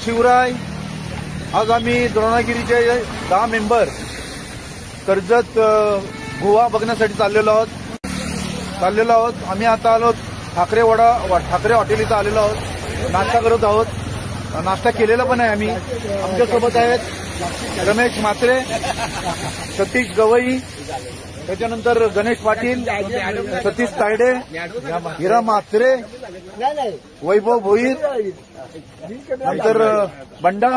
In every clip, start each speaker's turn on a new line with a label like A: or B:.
A: शिवराय, आज आम्ही द्रोणागिरीचे 10 मेंबर कर्जत गोवा बघण्यासाठी चाललेलो आहोत। आम्ही आता आलो ठाकरे हॉटेल इथं आलेलो आहोत, नाश्ता करत आहोत। नाश्ता केलेला पण आहे आम्ही। आमच्यासोबत आहेत रमेश म्हात्रे, सतीश गवई, त्याच्यानंतर गणेश पाटील, सतीश तायडे, हिरा म्हात्रे, वैभव भोईर, नंतर बंडा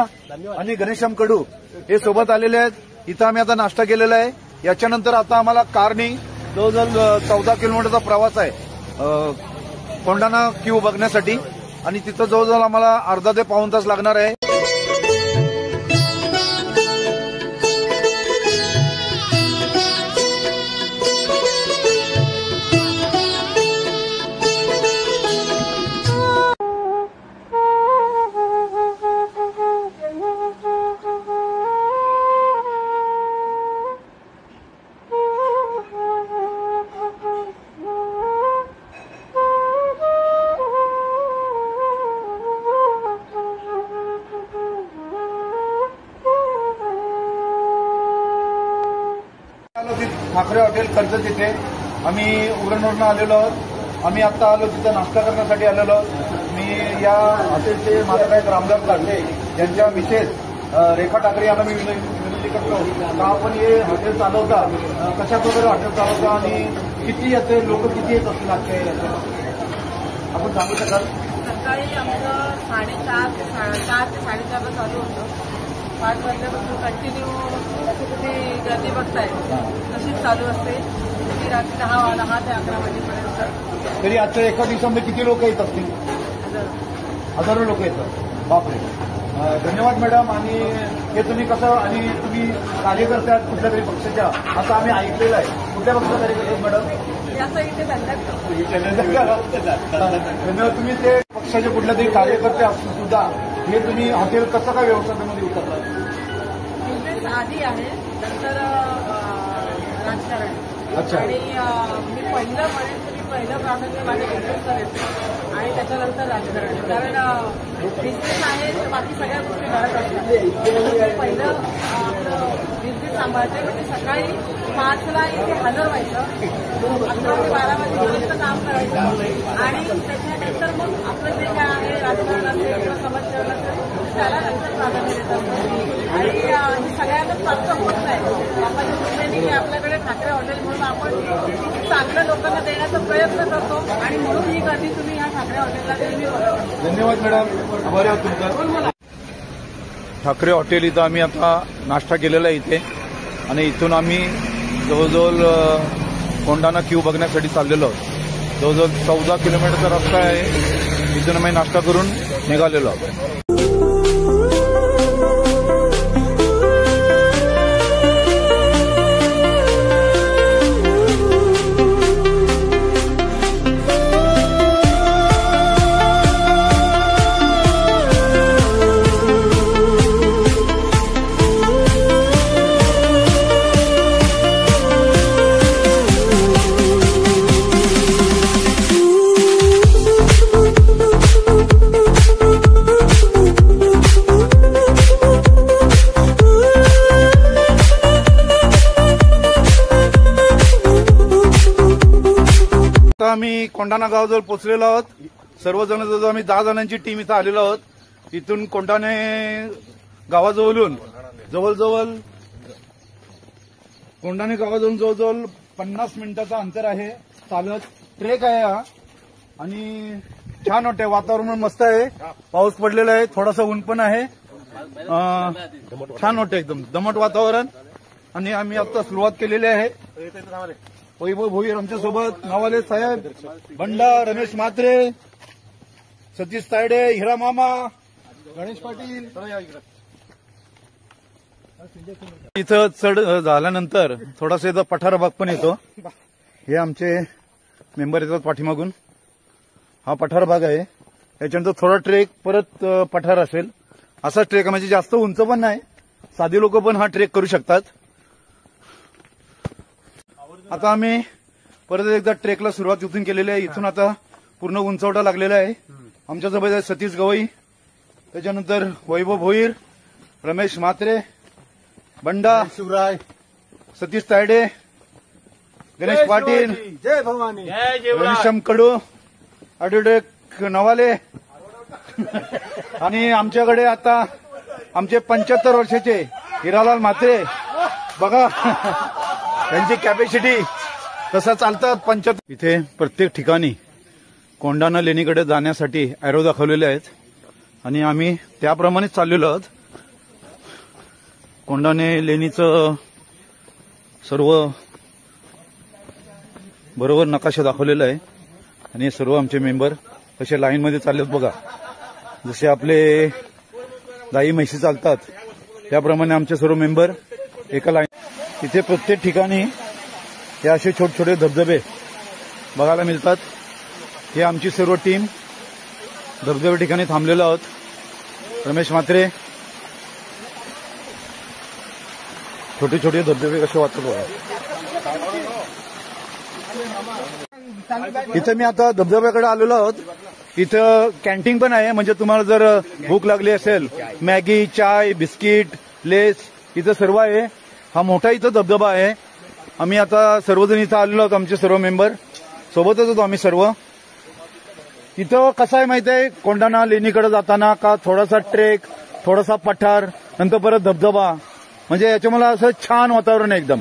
A: आणि घनश्याम कडू हे सोबत आलेले आहेत। इथं आम्ही आता नाश्ता केलेला आहे। याच्यानंतर आता आम्हाला कारनी जवळजवळ 14 किलोमीटरचा प्रवास आहे कोंढाणा क्यू बघण्यासाठी, आणि तिथं जवळजवळ आम्हाला अर्धा ते पाऊण तास लागणार आहे। ठाकरे हॉटेल कर्जत इथे आम्ही उरणवरून आलेलो आहोत। आम्ही आता आलो तिथं नाश्ता करण्यासाठी आलेलो आहोत। मी या हॉटेलचे माझा काही रामदास ठाकरे यांच्या मिसेस रेखा ठाकरे यांना मी विनंती करतो का आपण हे हॉटेल चालवता, कशा प्रकारे हॉटेल चालवता आणि किती येते लोक किती येत असतील आजच्या आपण सांगू शकाल?
B: सकाळी आमचं 4:30 ते 4:30 चालू होतं। 5 वाजल्यापासून कंटिन्यू ती गर्दी बघताय तशीच चालू असते, ती रात्री 10 ते 11 वाजेपर्यंत।
A: तरी आजच्या एका दिवसामध्ये किती लोक येत असतील? हजारो लोक येतात। बापरे, धन्यवाद मॅडम। आणि हे तुम्ही कसं, आणि तुम्ही कार्यकर्ते आहात कुठल्या तरी पक्षाच्या असं आम्ही ऐकलेलं आहे, कुठल्या पक्षाचा कार्यकर्ते मॅडम?
B: याचा इथे
A: धन्यवाद। तुम्ही ते पक्षाचे कुठल्या तरी कार्यकर्ते असून सुद्धा हे तुम्ही हॉटेल कसं काय व्यवस्थापनामध्ये उतरलात?
B: बिझनेस आधी आहे, नंतर राजकारण।
A: अच्छा।
B: आणि मी पहिलं म्हणेन की पहिलं प्राधान्य माझ्या बिझनेसला देते आणि त्याच्यानंतर राजकारण, कारण बिझनेस आहे तर बाकी सगळ्या गोष्टी घरात असतात। पहिलं आपलं बिझनेस सांभाळते, म्हणजे सकाळी 5ला इथे हजर व्हायचं, 11 ते 12 वाजेपर्यंत काम करायचं, आणि त्याच्यानंतर मग आपलं जे काय आहे राजकारण असेल किंवा समाजकारण असेल त्याला नंतर प्राधान्य देत असतं। आणि ही सगळ्यांनाच प्राप्त होत नाही। आपण दुसऱ्यांनी आपल्याकडे ठाकरे हॉटेल म्हणून आपण चांगल्या लोकांना देण्याचा प्रयत्न करतो, आणि म्हणून ही गर्दी तुम्ही ह्या ठाकरे हॉटेलला नेहमी बघा।
A: धन्यवाद मॅडम, आभारी आहोत तुमचा। ठाकरे हॉटेल इथं आम्ही आता नाश्ता केलेला आहे इथे, आणि इथून आम्ही जवळजवळ कोंढाणा क्यू बघण्यासाठी चाललेलो आहोत। जवळजवळ 14 किलोमीटरचा रस्ता आहे। इथून आम्ही नाश्ता करून निघालेलो आहोत। आम्ही कोंढाणा गावाजवळ पोहोचलेलो आहोत। सर्वजण जवळ आम्ही 10 जणांची टीम इथं आलेलो आहोत। इथून कोंढाणे गावाजवळून जवळजवळ 50 मिनिटाचं अंतर आहे चालत। ट्रेक आहे हा, आणि छान वाटते, वातावरण मस्त आहे, पाऊस पडलेला आहे, थोडासा ऊन पण आहे, छान वाटतं एकदम दमट वातावरण। आणि आम्ही आता सुरुवात केलेली आहे। वैभव भोईर आमच्यासोबत, नावाले साहेब, बंडा, रमेश म्हात्रे, सतीश तायडे, हिरा मामा, गणेश पाटील। इथं चढ झाल्यानंतर थोडासा इथं पठार भाग पण येतो। हे आमचे मेंबर येतात पाठीमागून, हा पठार भाग आहे। याच्यानंतर थोडा ट्रेक, परत पठार असेल, असा ट्रेक म्हणजे जास्त उंच पण नाही, साधी लोक पण हा ट्रेक करू शकतात। आता आम्ही परत एकदा ट्रेकला सुरुवात इथून केलेली आहे। इथून आता पूर्ण उंचवटा लागलेला आहे। आमच्यासोबत आहे सतीश गवई, त्याच्यानंतर वैभव भोईर, रमेश म्हात्रे, बंडा
C: शिवराय,
A: सतीश तायडे, गणेश पाटील,
C: जय भवानी,
A: घनश्याम कडू, ॲडव्होकेट नवाले आणि आमच्याकडे आता आमचे 75 वर्षाचे हिरालाल म्हात्रे. बघा त्यांची कॅपॅसिटी कसं चालतात 75. इथे प्रत्येक ठिकाणी कोंढाणा लेणीकडे जाण्यासाठी ॲरो दाखवलेले आहेत आणि आम्ही त्याप्रमाणेच चाललेलो आहोत. कोंढाणे लेणीचं सर्व बरोबर नकाशा दाखवलेला आहे आणि सर्व आमचे मेंबर कसे लाईनमध्ये चाललेत बघा. जसे आपले गाई म्हशी चालतात त्याप्रमाणे आमचे सर्व मेंबर एका लाईन. इथे प्रत्येक ठिकाणी हे असे छोटे छोटे धबधबे बघायला मिळतात. हे आमची सर्व टीम धबधबे ठिकाणी थांबलेलो आहोत. रमेश म्हात्रे, छोटे छोटे धबधबे कसे वाटतात बघा. इथं मी आता धबधब्याकडे आलेलो आहोत. इथं कॅन्टीन पण आहे, म्हणजे तुम्हाला जर भूक लागली असेल मॅगी, चाय, बिस्किट, लेस इथं सर्व आहे. हा मोठा इथं धबधबा आहे. आम्ही आता सर्वजण इथं आलेलो आहोत. आमचे सर्व मेंबर सोबतच होतो आम्ही सर्व. इथं कसं आहे माहिती आहे, कोंढाणा लेणीकडे जाताना का थोडासा ट्रेक, थोडासा पठार, नंतर परत धबधबा, म्हणजे याच्यामुळे असं छान वातावरण आहे एकदम.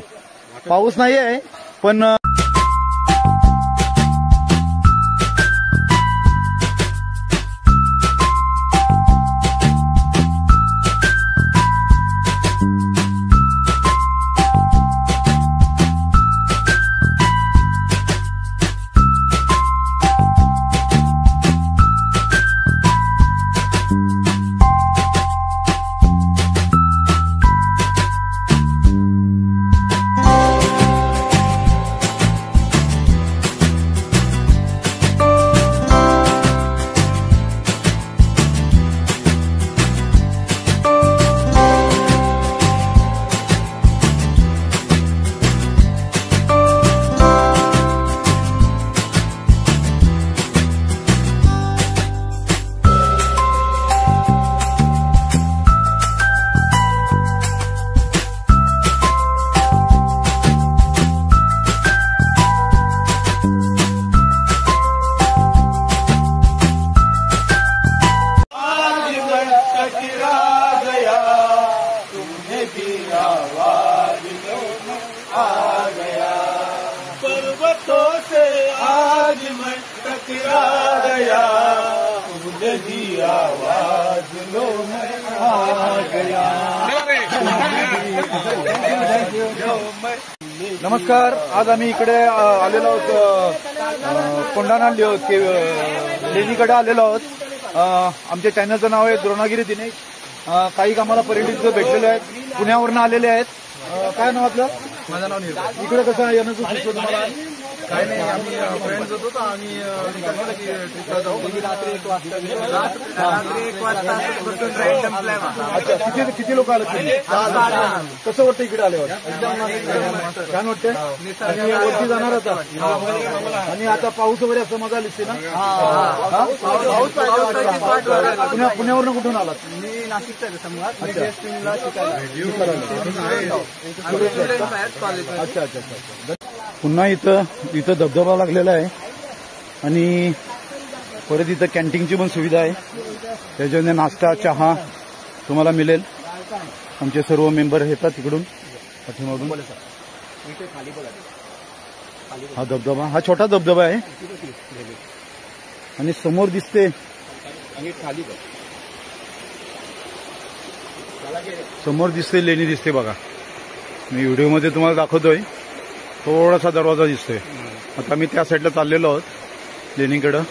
A: पाऊस नाही आहे पण नमस्कार. आज आम्ही इकडे आलेलो आहोत, कोंढाणा लेणीकडे आलेलो आहोत. आमच्या चॅनलचं नाव आहे द्रोणागिरी दिनेश. काही आम्हाला पर्यटक भेटलेले आहेत, पुण्यावरून आलेले आहेत. काय नाव आपलं?
C: माझं नाव निर्भय.
A: इकडे कसं येण्याचं सुचलं तुम्हाला?
C: काय नाही, आम्ही फ्रेंड्स होतो तर आम्ही ठरवलं की ट्रिपला जाऊ. रात्री 1 वाजता
A: अच्छा, किती लोक आले तुम्ही? कसं वाटतं इकडे आल्यावर? छान वाटतंय. आणि वरती जाणार होता आणि आता पाऊस वगैरे असं मजा दिसते ना? पुण्यावरून कुठून आलात?
C: मी नाशिकचा आहे समजा.
A: अच्छा अच्छा अच्छा. पुन्हा इथं धबधबा लागलेला आहे आणि परत इथं कॅन्टीनची पण सुविधा आहे. त्याच्यामध्ये नाश्ता, चहा तुम्हाला मिळेल. आमचे सर्व मेंबर येतात तिकडून पाठीमागून. हा धबधबा, हा छोटा धबधबा आहे आणि समोर दिसते, समोर दिसते लेणी दिसते बघा. मी व्हिडिओमध्ये तुम्हाला दाखवतोय. थोडासा दरवाजा दिसतोय. आता मी त्या साईडला चाललेलो आहोत लेणीकडं.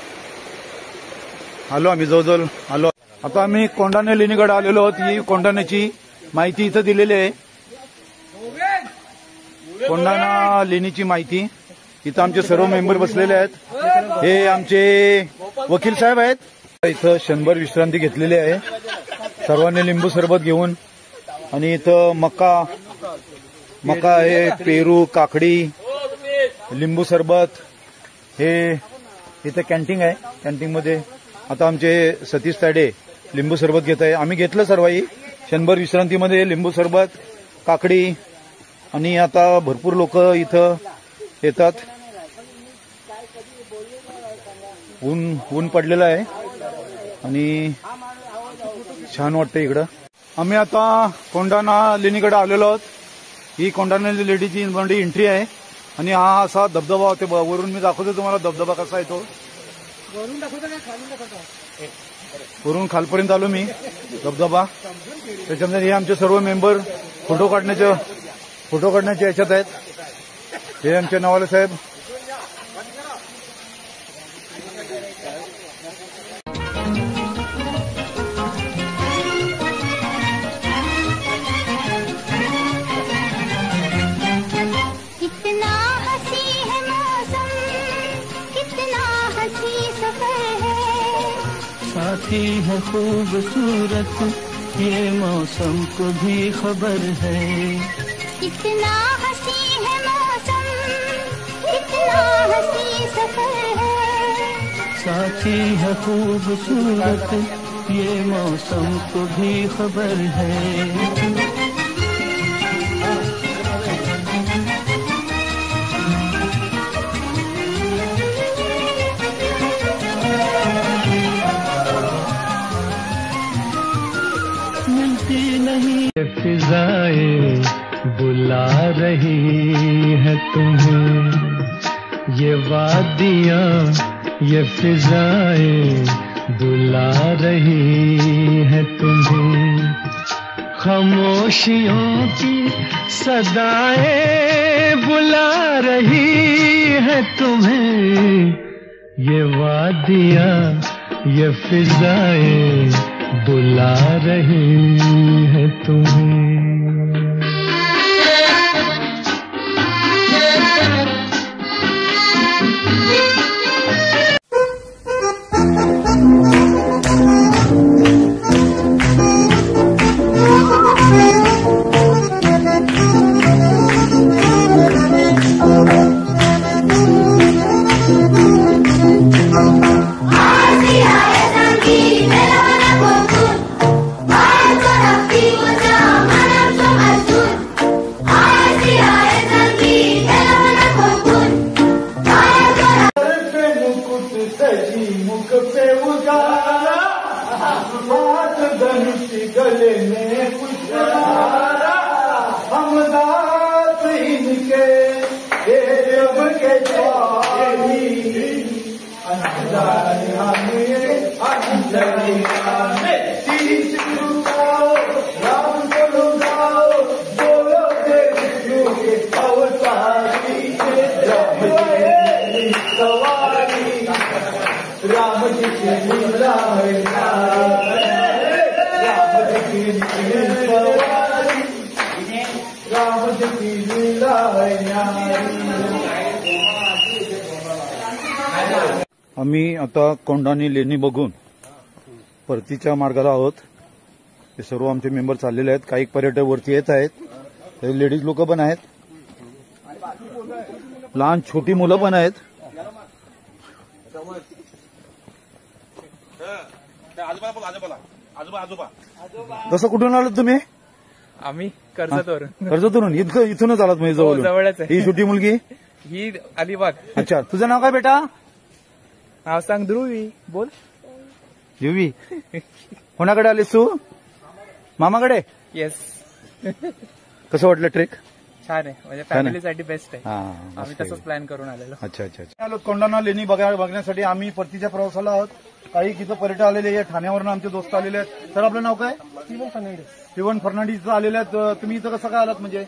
A: आलो आम्ही, जवळजवळ आलो. आता आम्ही कोंढाणे लेणीकडे आलेलो आहोत. ही कोंढाण्याची माहिती इथं दिलेली आहे. कोंढाणा लेणीची माहिती. इथं आमचे सर्व मेंबर बसलेले आहेत. हे आमचे वकील साहेब आहेत. इथं क्षणभर विश्रांती घेतलेली आहे सर्वांनी लिंबू सरबत घेऊन. आणि इथं मका आहे, पेरू, काकडी, लिंबू सरबत. हे इथं कॅन्टीन आहे. कॅन्टीनमध्ये आता आमचे सतीश तायडे लिंबू सरबत घेत आहे. आम्ही घेतलं सर्वांनी क्षणभर विश्रांतीमध्ये लिंबू सरबत, काकडी आणि आता भरपूर लोक इथं येतात. ऊन पडलेलं आहे आणि छान वाटतं इकडं. आम्ही आता कोंढाणा लेणीकडे आलेलो आहोत. ही कोंढाणा लेणीची मोठी एंट्री आहे आणि हा असा धबधबा होते. वरून मी दाखवतो तुम्हाला धबधबा कसा आहे तो.
B: वरून दाखवतो का खालून दाखवतो?
A: वरून खालपर्यंत आलो मी धबधबा. त्याच्यामध्ये हे आमचे सर्व मेंबर फोटो काढण्याच्या याच्यात आहेत. हे आमचे नवाले साहेब.
D: साथी है खूबसूरत ये मौसम को भी खबर है.
E: कितना हसी है मौसम, कितना हसी सफर है.
D: साथी है खूबसूरत ये मौसम को भी खबर है. मिलती नहीं फिजाएं बुला रही है तुम्हें. ये वादियां ये फिजाएं बुला रही है तुम्हें. खामोशियों की सदाएं बुला रही है तुम्हें. ये वादियां ये फिजाएं बुला रही है तुम्हें.
A: गले में कुछ हम दात इनके रब के शीश झुकाओ राम को लुगाओ बोलो के विष्णु के अवतारी राम जी सवारी राम जी की लीला आम्ही आता कोंढाणा लेणी बघून परतीच्या मार्गाला आहोत. हे सर्व आमचे मेंबर चाललेले आहेत. काही पर्यटक वरती येत आहेत. लेडीज लोक पण आहेत. लहान छोटी मुलं पण आहेत. कसं कुठून आलात तुम्ही?
F: आम्ही कर्जतवरून.
A: कर्जतवरून इथूनच आलात म्हणजे जवळ?
F: जवळच आहे.
A: ही छोटी मुलगी
F: ही अलिबाग.
A: अच्छा, तुझं नाव काय बेटा?
F: नाव सांग. ध्रुवी. बोल.
A: ध्रुवी. कोणाकडे आलीस तू? मामाकडे?
F: येस.
A: कसं वाटलं ट्रेक?
F: छान आहे, म्हणजे फॅमिलीसाठी बेस्ट आहे.
A: मस्त
F: आम्ही तसंच प्लॅन करून आलेलो.
A: अच्छा अच्छा अच्छा. आलो कोंढाणा लेणी बघण्यासाठी. आम्ही परतीच्या प्रवासाला आहोत. काही तिथं पर्यटक आलेले आहेत. ठाण्यावरून आमचे दोस्त आलेले आहेत. सर आपलं नाव काय? स्टीवन फर्नांडिस आलेले आहेत. तुम्ही इथं कसं काय आलात? म्हणजे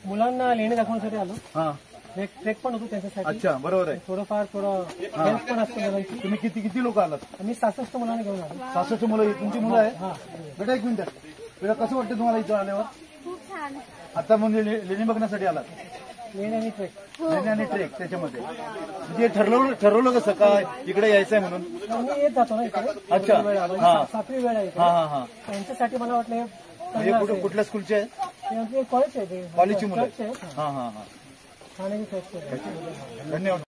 B: मुलांना लेणी दाखवण्यासाठी आलो.
A: हा,
B: ट्रेक पण होतो त्यांच्यासाठी.
A: अच्छा, बरोबर आहे.
B: थोडंफार हेल्प पण असतं मुलांची.
A: तुम्ही किती लोक आलात?
B: आम्ही 66 मुलांना घेऊन आलो.
A: 66 मुलं तुमची मुलं आहेत? बेटा एक मिनिट. बेटा कसं वाटतं तुम्हाला इथं आल्यावर?
E: खूप छान.
A: आता म्हणजे लेणी बघण्यासाठी आलात?
B: लेणी आणि ट्रेक.
A: लेणी आणि ट्रेक त्याच्यामध्ये म्हणजे ठरवलं कसं काय इकडे यायचंय म्हणून?
B: आम्ही येत जातो ना इकडे.
A: अच्छा. हा.
B: 7वी वेळ आहे.
A: हा.
B: त्यांच्यासाठी मला वाटलं
A: म्हणजे कुठल्या स्कूलचे आहेत?
B: कॉलेज आहे.
A: कॉलेजची मुलं
B: आहेत.
A: हा.
B: ठाणे
A: धन्यवाद.